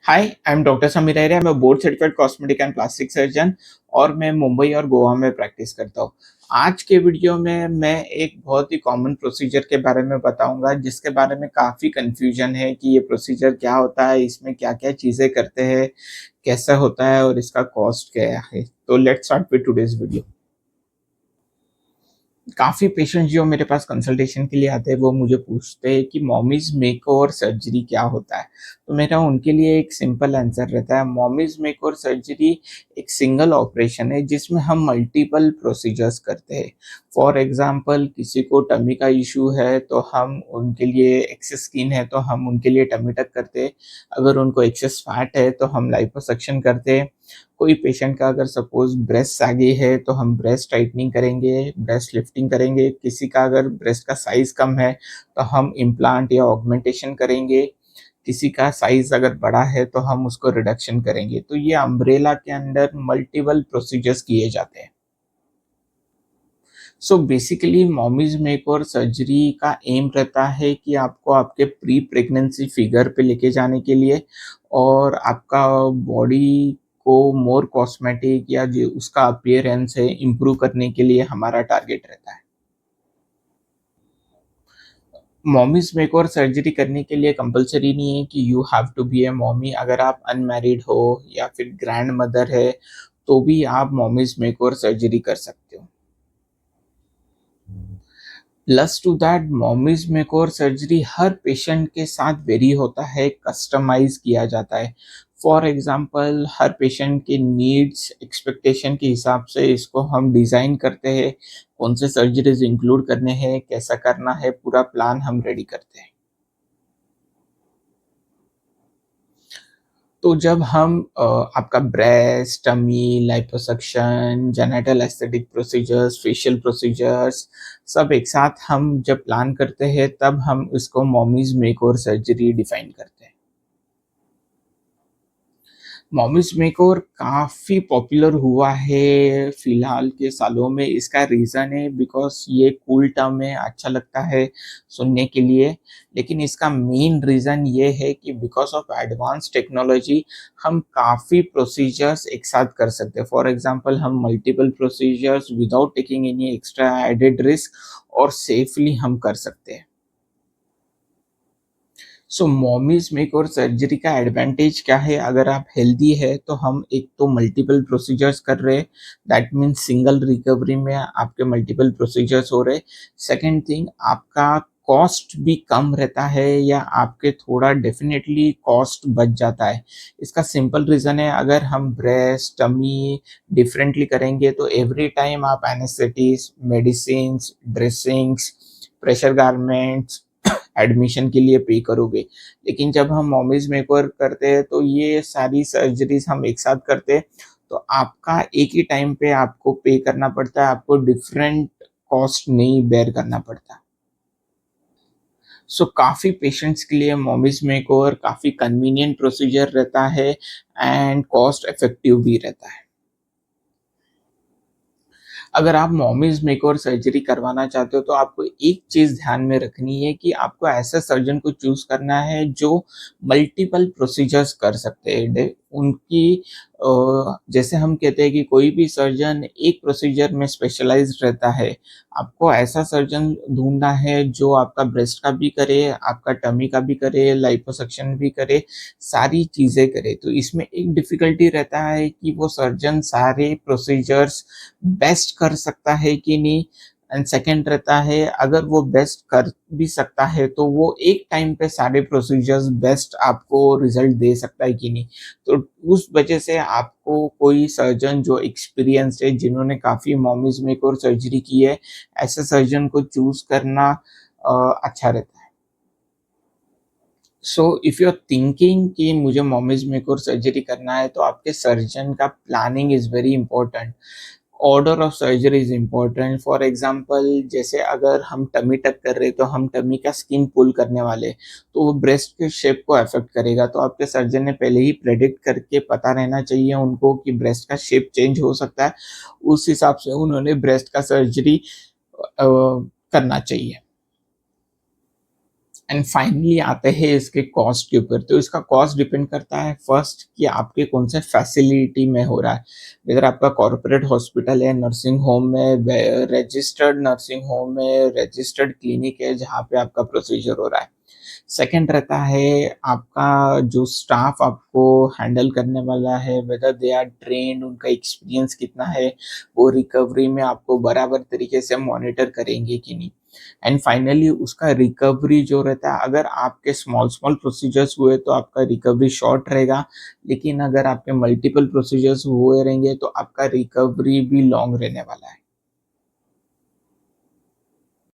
Hi, I am doctor Sameer Iyer. मैं board certified cosmetic and plastic surgeon और मैं मुंबई और गोवा में प्रैक्टिस करता हूँ। आज के वीडियो में मैं एक बहुत ही कॉमन प्रोसीजर के बारे में बताऊंगा जिसके बारे में काफ़ी कन्फ्यूजन है कि ये प्रोसीजर क्या होता है, इसमें क्या-क्या चीज़ें करते हैं, कैसा होता है और इसका कॉस्ट क्या है। तो let's start with today's video. काफ़ी पेशेंट्स जो मेरे पास कंसल्टेशन के लिए आते हैं वो मुझे पूछते हैं कि मॉमीज मेकओवर सर्जरी क्या होता है। तो मेरा उनके लिए एक सिंपल आंसर रहता है, मॉमीज मेकओवर सर्जरी एक सिंगल ऑपरेशन है जिसमें हम मल्टीपल प्रोसीजर्स करते हैं। फॉर एग्जांपल किसी को टमी का इशू है तो हम उनके लिए, एक्सेस स्किन है तो हम उनके लिए टमी टक करते हैं। अगर उनको एक्सेस फैट है तो हम लाइपोसक्शन करते हैं। कोई पेशेंट का अगर सपोज ब्रेस्ट सैगी है तो हम ब्रेस्ट टाइटनिंग करेंगे, ब्रेस्ट लिफ्टिंग करेंगे। किसी का अगर ब्रेस्ट का साइज कम है तो हम इम्प्लांट या ऑगमेंटेशन करेंगे। किसी का साइज अगर बड़ा है तो हम उसको रिडक्शन करेंगे। तो ये अम्ब्रेला के अंदर मल्टीपल प्रोसीजर्स किए जाते हैं। So basically mommies makeover surgery का एम रहता है कि आपको आपके प्री प्रेगनेंसी फिगर पे लेके जाने के लिए और आपका बॉडी को मोर कॉस्मेटिक या जो उसका अपीयरेंस है इम्प्रूव करने के लिए हमारा टारगेट रहता है। मॉमीज मेकओवर सर्जरी करने के लिए कंपलसरी नहीं है कि you have to be a mommy. अगर आप अनमैरिड हो या फिर ग्रैंड मदर है तो भी आप मॉमीज मेकओवर सर्जरी कर सकते हो। Plus two that mommies makeover surgery her patient के साथ वेरी होता है, कस्टमाइज किया जाता है। फॉर एग्जांपल हर पेशेंट के नीड्स एक्सपेक्टेशन के हिसाब से इसको हम डिज़ाइन करते हैं, कौन से सर्जरीज इंक्लूड करने हैं, कैसा करना है, पूरा प्लान हम रेडी करते हैं। तो जब हम आपका breast, tummy, liposuction, genital aesthetic procedures, facial procedures सब एक साथ हम जब प्लान करते हैं तब हम इसको मॉमीज मेकओवर सर्जरी डिफाइन करते हैं। मॉमिज मेकओवर काफ़ी पॉपुलर हुआ है फिलहाल के सालों में। इसका रीज़न है बिकॉज़ ये कूल टर्म है, अच्छा लगता है सुनने के लिए। लेकिन इसका मेन रीज़न ये है कि बिकॉज़ ऑफ एडवांस टेक्नोलॉजी हम काफ़ी प्रोसीजर्स एक साथ कर सकते हैं। फॉर एग्ज़ाम्पल हम multiple procedures without taking any extra added risk और सेफली हम कर सकते हैं। सो मॉमीज मेकओवर सर्जरी का एडवांटेज क्या है? अगर आप हेल्दी है तो हम एक तो मल्टीपल प्रोसीजर्स कर रहे हैं, दैट मीन्स सिंगल रिकवरी में आपके मल्टीपल प्रोसीजर्स हो रहे। सेकंड थिंग, आपका कॉस्ट भी कम रहता है या आपके थोड़ा डेफिनेटली कॉस्ट बच जाता है। इसका सिंपल रीज़न है, अगर हम ब्रेस्ट, टमी डिफरेंटली करेंगे तो एवरी टाइम आप anaesthetics, medicines, dressings, pressure garments, admission के लिए पे करोगे। लेकिन जब हम मॉमीज मेकओवर करते हैं तो ये सारी सर्जरीज हम एक साथ करते हैं, तो आपका एक ही टाइम पे आपको पे करना पड़ता है, आपको डिफरेंट कॉस्ट नहीं बेयर करना पड़ता। सो काफ़ी पेशेंट्स के लिए मॉमीज मेकओवर काफ़ी कन्वीनियंट प्रोसीजर रहता है एंड कॉस्ट इफेक्टिव भी रहता है। अगर आप मॉमीज मेकओवर सर्जरी करवाना चाहते हो तो आपको एक चीज़ ध्यान में रखनी है कि आपको ऐसे सर्जन को चूज़ करना है जो मल्टीपल प्रोसीजर्स कर सकते हैं। उनकी जैसे हम कहते हैं कि कोई भी सर्जन एक प्रोसीजर में स्पेशलाइज्ड रहता है। आपको ऐसा सर्जन ढूँढना है जो आपका ब्रेस्ट का भी करे, आपका टमी का भी करे, लिपोसक्शन भी करे, सारी चीज़ें करे। तो इसमें एक डिफ़िकल्टी रहता है कि वो सर्जन सारे प्रोसीजर्स बेस्ट कर सकता है कि नहीं। एंड सेकंड रहता है, अगर वो बेस्ट कर भी सकता है तो वो एक टाइम पे सारे प्रोसीजर्स बेस्ट आपको रिजल्ट दे सकता है कि नहीं। तो उस वजह से आपको कोई सर्जन जो एक्सपीरियंस्ड है, जिन्होंने काफ़ी मॉमीज मेकओवर सर्जरी की है, ऐसे सर्जन को चूज़ करना अच्छा रहता है। So if you are thinking कि मुझे मॉमीज मेकओवर सर्जरी करना है तो आपके सर्जन का planning is very important. Order of surgery is important. For example जैसे अगर हम टमी टक कर रहे हैं तो हम टमी का स्किन पुल करने वाले तो वो ब्रेस्ट के शेप को अफेक्ट करेगा। तो आपके सर्जन ने पहले ही प्रेडिक्ट करके पता रहना चाहिए उनको कि ब्रेस्ट का शेप चेंज हो सकता है। उस हिसाब से उन्होंने ब्रेस्ट का सर्जरी करना चाहिए। एंड फाइनली आते हैं इसके कॉस्ट के ऊपर। तो इसका कॉस्ट डिपेंड करता है फर्स्ट कि आपके कौन से फैसिलिटी में हो रहा है। अगर आपका कॉर्पोरेट हॉस्पिटल है, नर्सिंग होम में, रजिस्टर्ड नर्सिंग होम में, रजिस्टर्ड क्लिनिक है जहाँ पे आपका प्रोसीजर हो रहा है। सेकंड रहता है आपका जो स्टाफ आपको हैंडल करने वाला है, वेदर दे आर ट्रेन्ड, उनका एक्सपीरियंस कितना है, वो रिकवरी में आपको बराबर तरीके से मॉनिटर करेंगे कि नहीं। एंड फाइनली उसका रिकवरी जो रहता है, अगर आपके स्मॉल स्मॉल प्रोसीजर्स हुए तो आपका रिकवरी शॉर्ट रहेगा, लेकिन अगर आपके मल्टीपल प्रोसीजर्स हुए रहेंगे तो आपका रिकवरी भी लॉन्ग रहने वाला है।